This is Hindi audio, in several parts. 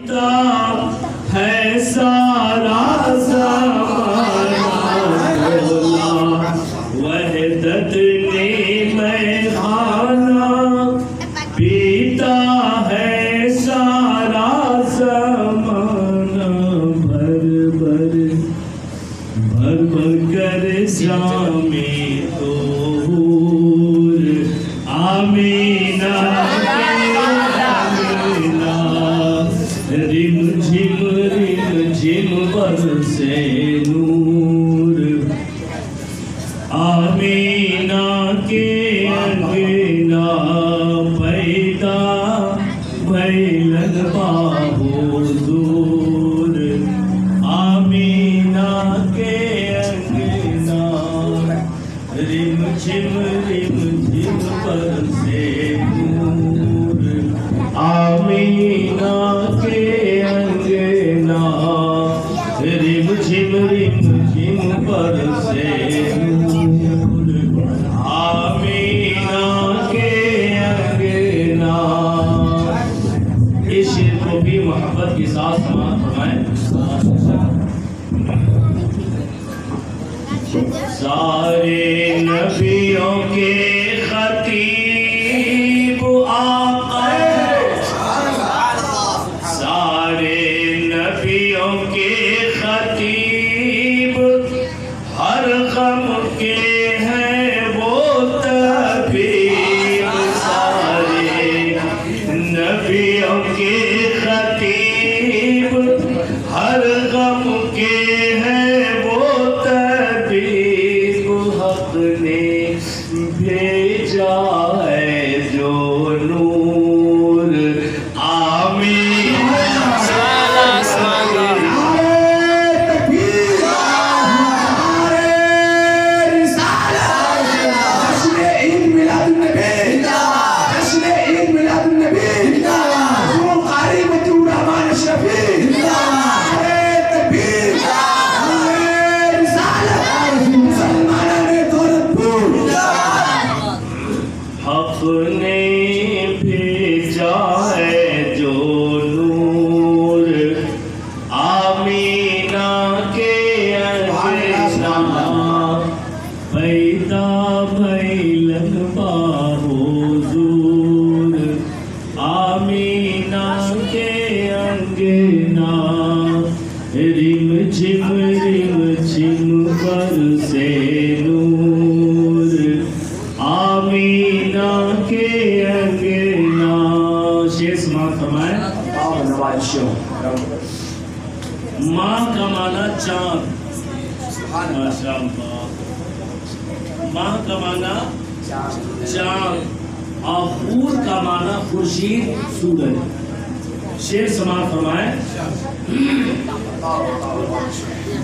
बीता है सारा ज़माना, वहदत ने मैदाना बीता है सारा ज़माना, भर भर कर जामे तो आमीना रिम झिम बरसे नूर, आमीना के अंगना पैदा भैलन बाहुजूर, आमीना के अंगना रिम झिम बरसे नूर, आमीना के अंगना रिम झिम बरसे नूर, आमीना के अंगना। इस शेर को भी मोहब्बत के साथ समाप्त फरमाएं। सारे नबियों के खतीब आका, सारे नबियों के खतीब हर गम के हैं वो तबीब, सारे नबियों के खतीब हर गम के हैं वो तबीब, हक ने भेजा है जो नूर, आमीन। अपने भेजा है जो नूर, आमीना के अंगना पैदा भैलन बाहुजूर, आमीना के अंगना रिम झिम बरसे नूर, आमीना के अंगना। शेर समाप्त फरमाएं। माँ का माना चांद, माशाअल्लाह, माँ का माना चांद, आहूर का माना खुर्शीद सूरज। शेर समाप्त फरमाएं।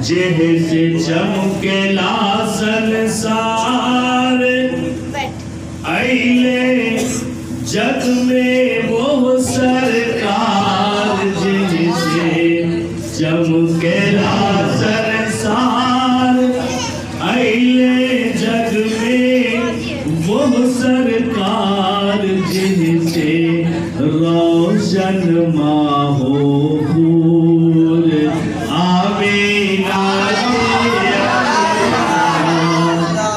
जैसे चमके संसार अइले जग में वो सरकार, जैसे चमके संसार अइले जग में वो सरकार, जिनसे रोशन माहो भूर, आमीना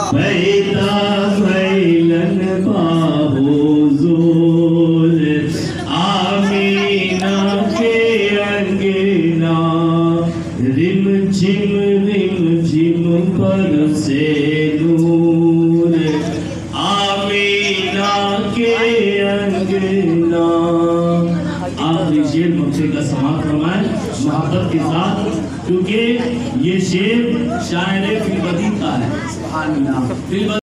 पैदा भैलन बाहुजूर, आमीना के अंगना रिम झिम बरसे नूर, आमीना के अंगना। आखिरी शेर मक्के का समाप्त फरमाएं मोहब्बत के साथ, क्योंकि ये शेर शायर फिल बदी का है।